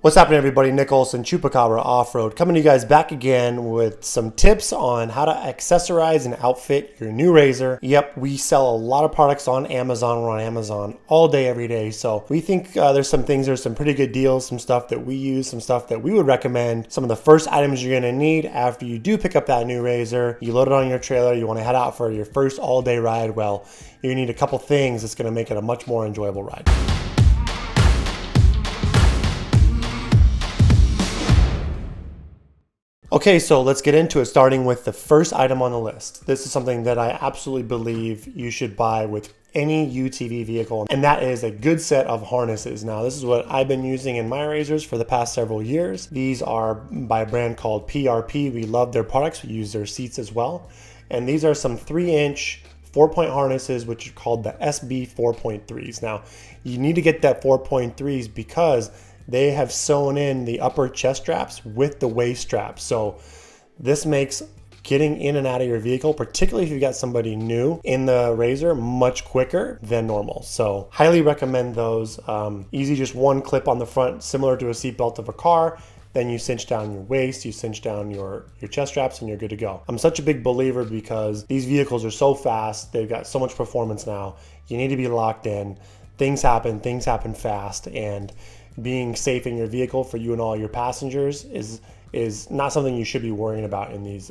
What's happening, everybody? Nick Olson, Chupacabra Offroad, coming to you guys back again with some tips on how to accessorize and outfit your new Rzr. Yep, we sell a lot of products on Amazon. We're on Amazon all day, every day. So we think there's some pretty good deals, some stuff that we use, some stuff that we would recommend. Some of the first items you're gonna need after you do pick up that new Rzr, you load it on your trailer, you wanna head out for your first all-day ride. Well, you need a couple things that's gonna make it a much more enjoyable ride. Okay, so let's get into it, starting with the first item on the list. This is something that I absolutely believe you should buy with any UTV vehicle, and that is a good set of harnesses. Now, this is what I've been using in my Rzrs for the past several years. These are by a brand called PRP. We love their products. We use their seats as well. And these are some 3-inch 4-point harnesses, which are called the SB 4.3s. Now, you need to get that 4.3s because they have sewn in the upper chest straps with the waist straps. So this makes getting in and out of your vehicle, particularly if you've got somebody new in the Rzr, much quicker than normal. So highly recommend those. Easy, just one clip on the front, similar to a seatbelt of a car. Then you cinch down your waist, you cinch down your chest straps, and you're good to go. I'm such a big believer because these vehicles are so fast. They've got so much performance now. You need to be locked in. Things happen fast, and being safe in your vehicle for you and all your passengers is not something you should be worrying about in these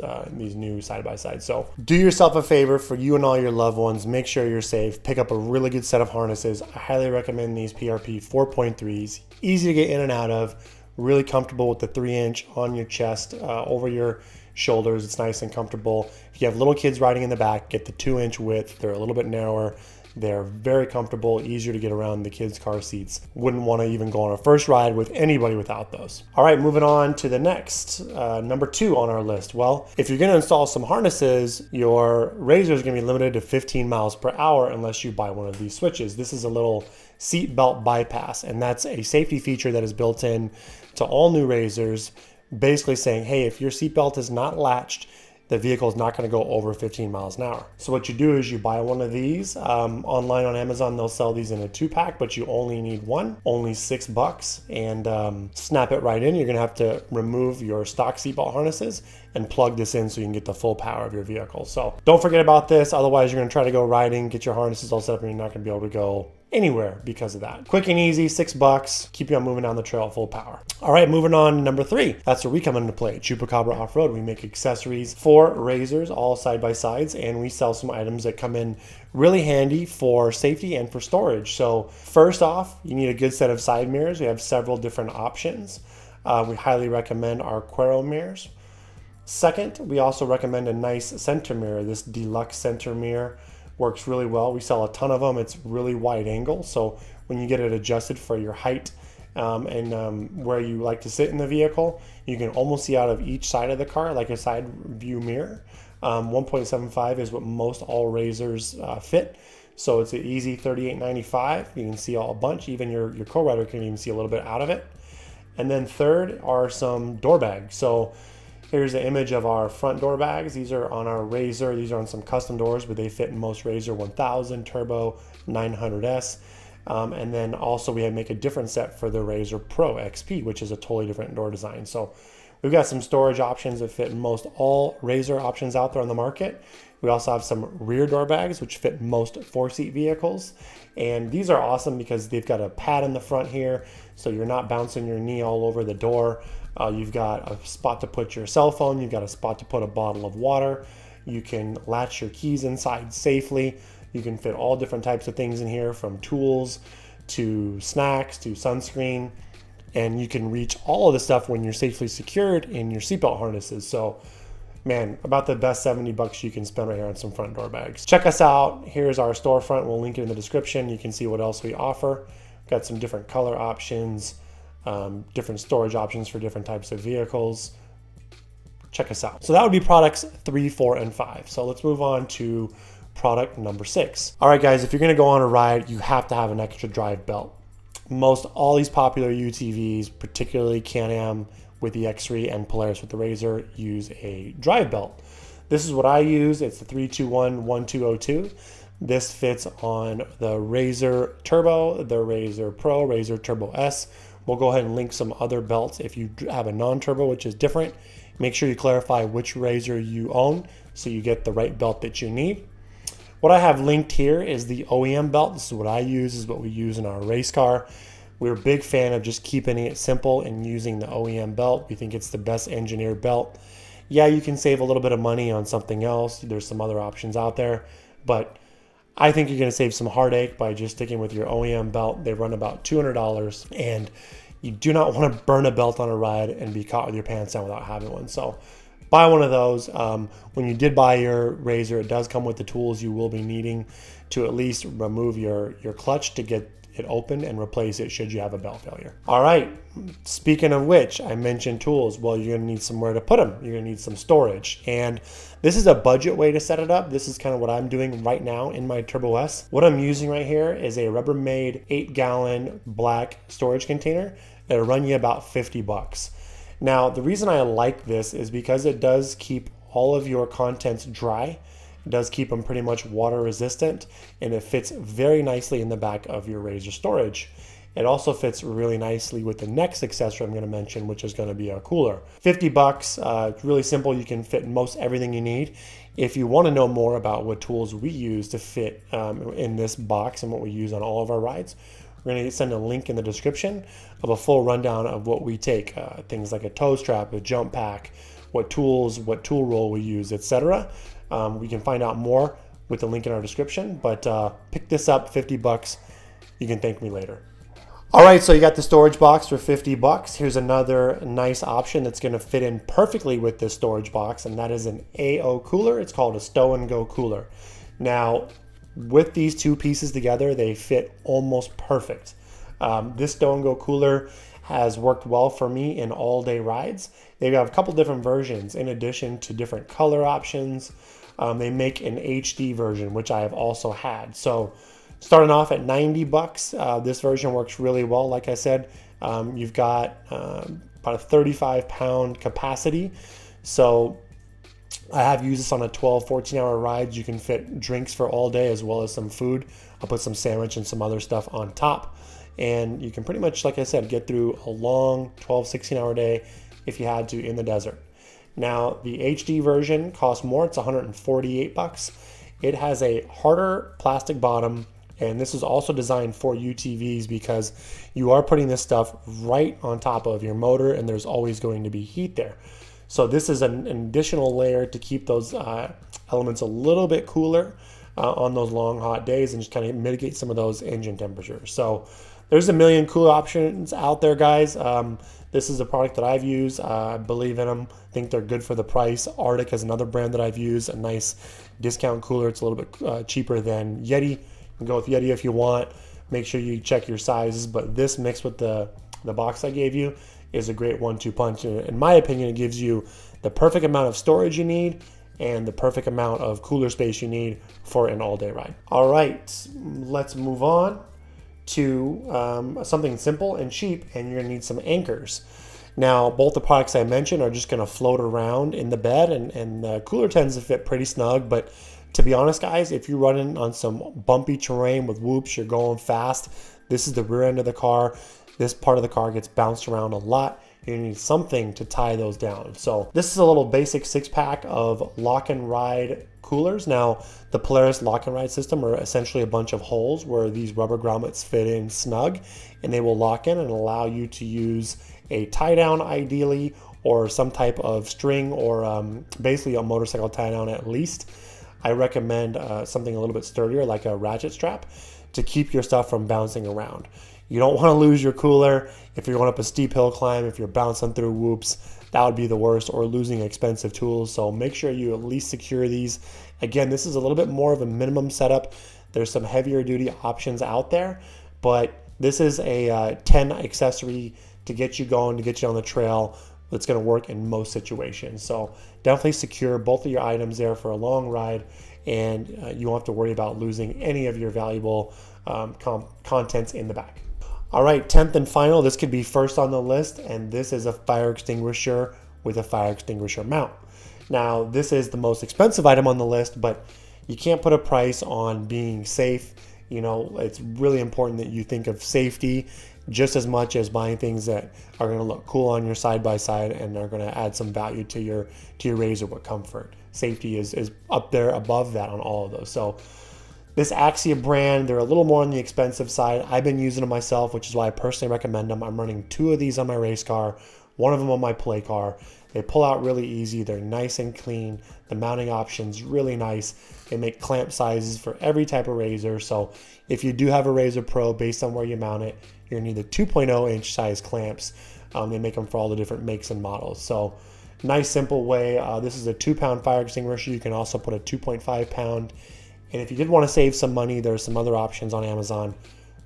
new side-by-sides. So do yourself a favor, for you and all your loved ones, make sure you're safe. Pick up a really good set of harnesses. I highly recommend these PRP 4.3s. Easy to get in and out of, really comfortable with the 3-inch on your chest, over your shoulders. It's nice and comfortable. If you have little kids riding in the back, get the 2-inch width. They're a little bit narrower. They're very comfortable, easier to get around the kids' car seats. Wouldn't want to even go on a first ride with anybody without those. All right, moving on to the next, number 2 on our list. Well, if you're going to install some harnesses, your Rzr is going to be limited to 15 miles per hour unless you buy one of these switches. This is a little seat belt bypass, and that's a safety feature that is built in to all new Rzrs, basically saying, hey, if your seatbelt is not latched, the vehicle is not going to go over 15 miles an hour. So what you do is you buy one of these. Online on Amazon, they'll sell these in a 2-pack, but you only need one, only $6, and snap it right in. You're going to have to remove your stock seatbelt harnesses and plug this in so you can get the full power of your vehicle. So don't forget about this. Otherwise, you're going to try to go riding, get your harnesses all set up, and you're not going to be able to go anywhere because of that. Quick and easy, $6, keep you on moving down the trail full power. All right, moving on to number 3. That's where we come into play. Chupacabra Offroad. We make accessories for Rzrs, all side-by-sides, and we sell some items that come in really handy for safety and for storage. So first off, you need a good set of side mirrors. We have several different options. We highly recommend our Quero mirrors. Second, we also recommend a nice center mirror. This deluxe center mirror works really well. We sell a ton of them. It's really wide angle, so when you get it adjusted for your height and where you like to sit in the vehicle, you can almost see out of each side of the car like a side view mirror. 1.75 is what most all Rzrs fit, so it's an easy $38.95. You can see a bunch. Even your co-rider can even see a little bit out of it. And then third are some door bags. So here's an image of our front door bags. These are on our Rzr. These are on some custom doors, but they fit in most Rzr 1000, Turbo, 900S. And then also we make a different set for the Rzr Pro XP, which is a totally different door design. So we've got some storage options that fit in most all Rzr options out there on the market. We also have some rear door bags, which fit most 4-seat vehicles. And these are awesome because they've got a pad in the front here, so you're not bouncing your knee all over the door. You've got a spot to put your cell phone. You've got a spot to put a bottle of water. You can latch your keys inside safely. You can fit all different types of things in here, from tools to snacks to sunscreen. And you can reach all of the stuff when you're safely secured in your seatbelt harnesses. So, man, about the best $70 you can spend right here on some front door bags. Check us out. Here's our storefront. We'll link it in the description. You can see what else we offer. Got some different color options, different storage options for different types of vehicles. Check us out. So that would be products 3, 4, and 5. So let's move on to product number 6. All right, guys, if you're gonna go on a ride, you have to have an extra drive belt. Most all these popular UTVs, particularly Can-Am with the X3 and Polaris with the Rzr, use a drive belt. This is what I use. It's the 321-1202. This fits on the Rzr Turbo, the Rzr Pro, Rzr Turbo S, We'll go ahead and link some other belts if you have a non-turbo, which is different. Make sure you clarify which Rzr you own so you get the right belt that you need. What I have linked here is the OEM belt. This is what I use, this is what we use in our race car. We're a big fan of just keeping it simple and using the OEM belt. We think it's the best engineered belt. Yeah, you can save a little bit of money on something else. There's some other options out there, but I think you're going to save some heartache by just sticking with your OEM belt. They run about $200, and you do not want to burn a belt on a ride and be caught with your pants down without having one. So buy one of those. When you did buy your Rzr, it does come with the tools you will be needing to at least remove your clutch to get it open and replace it should you have a belt failure. All right, speaking of which, I mentioned tools. Well, you're gonna need somewhere to put them. You're gonna need some storage. And this is a budget way to set it up. This is kind of what I'm doing right now in my Turbo S. What I'm using right here is a Rubbermaid 8-gallon black storage container. It'll run you about 50 bucks. Now, the reason I like this is because it does keep all of your contents dry. It does keep them pretty much water resistant, and it fits very nicely in the back of your Rzr storage. It also fits really nicely with the next accessory I'm going to mention, which is going to be a cooler. 50 bucks, really simple. You can fit most everything you need. If you want to know more about what tools we use to fit in this box and what we use on all of our rides, we're going to send a link in the description of a full rundown of what we take, things like a toe strap, a jump pack, what tools, what tool roll we use, etc. We can find out more with the link in our description, but pick this up, 50 bucks. You can thank me later. All right, so you got the storage box for 50 bucks. Here's another nice option that's gonna fit in perfectly with this storage box, and that is an AO cooler. It's called a Stow and Go cooler. Now, with these two pieces together, they fit almost perfect. This Stow and Go cooler has worked well for me in all-day rides. They have a couple different versions in addition to different color options. They make an HD version, which I have also had. So starting off at 90 bucks, this version works really well. Like I said, you've got about a 35-pound capacity. So I have used this on a 12, 14-hour ride. You can fit drinks for all day as well as some food. I'll put some sandwich and some other stuff on top. And you can pretty much, like I said, get through a long 12, 16-hour day if you had to in the desert. Now, the HD version costs more. It's 148 bucks. It has a harder plastic bottom, and this is also designed for UTVs because you are putting this stuff right on top of your motor, and there's always going to be heat there. So this is an additional layer to keep those elements a little bit cooler on those long, hot days and just kind of mitigate some of those engine temperatures. So there's a million cool options out there, guys. This is a product that I've used. I believe in them. I think they're good for the price. Arctic is another brand that I've used, a nice discount cooler. It's a little bit cheaper than Yeti. You can go with Yeti if you want. Make sure you check your sizes, but this mixed with the box I gave you is a great 1-2 punch. In my opinion, it gives you the perfect amount of storage you need and the perfect amount of cooler space you need for an all-day ride. All right, let's move on to something simple and cheap, and you're gonna need some anchors. Now, both the products I mentioned are just gonna float around in the bed, and the cooler tends to fit pretty snug, but to be honest, guys, if you're running on some bumpy terrain with whoops, you're going fast, this is the rear end of the car, this part of the car gets bounced around a lot, you need something to tie those down. So this is a little basic 6-pack of lock and ride coolers. Now, the Polaris lock and ride system are essentially a bunch of holes where these rubber grommets fit in snug, and they will lock in and allow you to use a tie down ideally, or some type of string, or basically a motorcycle tie down at least. I recommend something a little bit sturdier like a ratchet strap to keep your stuff from bouncing around. You don't want to lose your cooler if you're going up a steep hill climb, if you're bouncing through whoops, that would be the worst, or losing expensive tools. So make sure you at least secure these. Again, this is a little bit more of a minimum setup. There's some heavier duty options out there, but this is a 10 accessory to get you going, to get you on the trail. That's going to work in most situations. So definitely secure both of your items there for a long ride, and you won't have to worry about losing any of your valuable contents in the back. All right, 10th and final, this could be first on the list, and this is a fire extinguisher with a fire extinguisher mount. Now, this is the most expensive item on the list, but you can't put a price on being safe. You know, it's really important that you think of safety just as much as buying things that are going to look cool on your side by side and are going to add some value to your razor with comfort. Safety is up there above that on all of those. So this Axia brand, they're a little more on the expensive side. I've been using them myself, which is why I personally recommend them. I'm running 2 of these on my race car, 1 of them on my play car. They pull out really easy. They're nice and clean. The mounting option's really nice. They make clamp sizes for every type of razor. So if you do have a Rzr Pro, based on where you mount it, you're gonna need the 2.0 inch size clamps. They make them for all the different makes and models. So nice, simple way. This is a 2-pound fire extinguisher. You can also put a 2.5 pound. And if you did want to save some money, there's some other options on Amazon.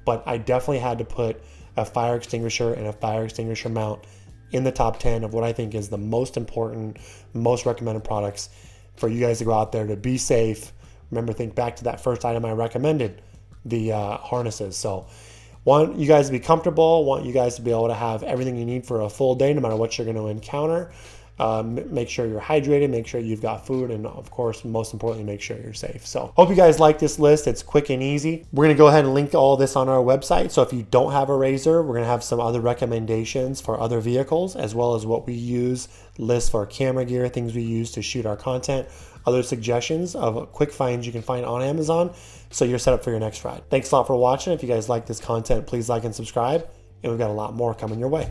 But I definitely had to put a fire extinguisher and a fire extinguisher mount in the top 10 of what I think is the most important, most recommended products for you guys to go out there to be safe. Remember, think back to that first item I recommended, the harnesses. So want you guys to be comfortable, want you guys to be able to have everything you need for a full day, no matter what you're going to encounter. Make sure you're hydrated, make sure you've got food, and of course, most importantly, make sure you're safe. So hope you guys like this list. It's quick and easy. We're going to go ahead and link all this on our website. So if you don't have a Rzr, we're going to have some other recommendations for other vehicles, as well as what we use, lists for camera gear, things we use to shoot our content, other suggestions of quick finds you can find on Amazon, so you're set up for your next ride. Thanks a lot for watching. If you guys like this content, please like and subscribe, and we've got a lot more coming your way.